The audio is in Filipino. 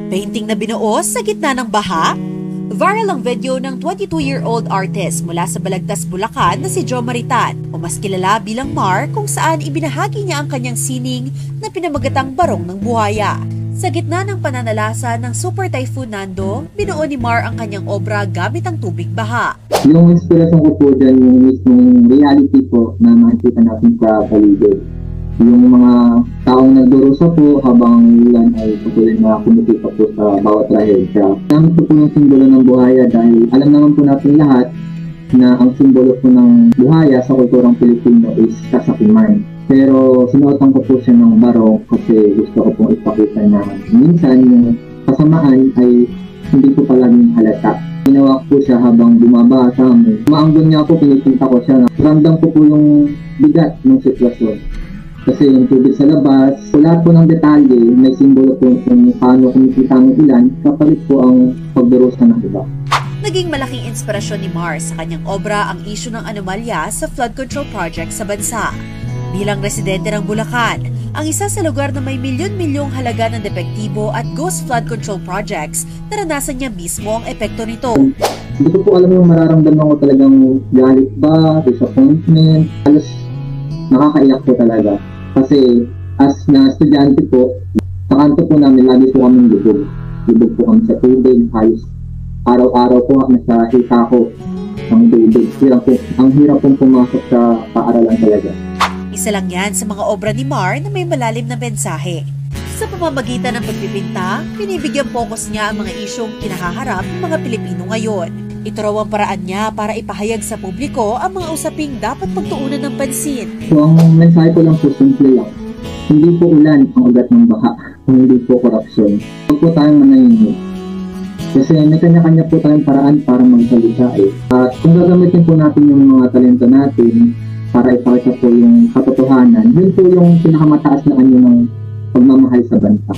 Painting na binuo sa gitna ng baha? Viral ang video ng 22-year-old artist mula sa Balagtas, Bulacan na si Jo Maritan o mas kilala bilang Mar, kung saan ibinahagi niya ang kanyang sining na pinamagatang Barong ng Buhaya. Sa gitna ng pananalasa ng Super Typhoon Nando, binuo ni Mar ang kanyang obra gamit ang tubig baha. Yung inspirasyon ko po dyan, yung mismong reality po na makikita natin sa paligid. Yung mga taong nagdurusa po habang ulan ay patuloy na kumikita po sa bawat trahedya. Gamit po yung simbolo ng buhaya dahil alam naman po natin lahat na ang simbolo po ng buhaya sa kulturang Pilipino is kasakiman. Pero sinuotan ko po siya ng barong kasi gusto ko pong ipakita na minsan yung kasamaan ay hindi po palaging halata. Ginawa ko po siya habang bumaba sa amin. Maanggon niya ako, pinipinta ko siya. Ramdam ko po yung bigat ng sitwasyon. Kasi yung tubig sa labas, lahat po ng detalye, may simbolo po kung paano kumikita ng ilan, kapalit po ang pagdurusa ng iba. Naging malaking inspirasyon ni Mar sa kanyang obra ang isyu ng anomalya sa flood control project sa bansa. Bilang residente ng Bulacan, ang isa sa lugar na may milyon-milyong halaga ng depektibo at ghost flood control projects, naranasan niya mismo ang epekto nito. Hindi ko po alam yung mararamdaman ko talagang galit ba, disappointment, halos nakakaiyak po talaga. Kasi as na estudyante po, sa kanto po namin lagi po kami lubog. Lubog po kami sa tubig, halos araw-araw po nasa hita ko ng tubig. Ang hirap pong pumasok sa paaralan talaga. Isa lang yan sa mga obra ni Mar na may malalim na mensahe. Sa pamamagitan ng pagpipinta, binibigyan focus niya ang mga isyong kinahaharap ng mga Pilipino ngayon. Ito raw ang paraan niya para ipahayag sa publiko ang mga usaping dapat pagtuunan ng pansin. So ang mensahe ko lang po, simple lang. Hindi po ulan ang ugat ng baha, hindi po korupsyon. Huwag po tayong manahimik. Kasi may kanya-kanya po tayong paraan para magsalita eh. At kung gagamitin po natin yung mga talento natin para ipakita po yung katotohanan, yun po yung pinakamataas na anyo ng pagmamahal sa bansa.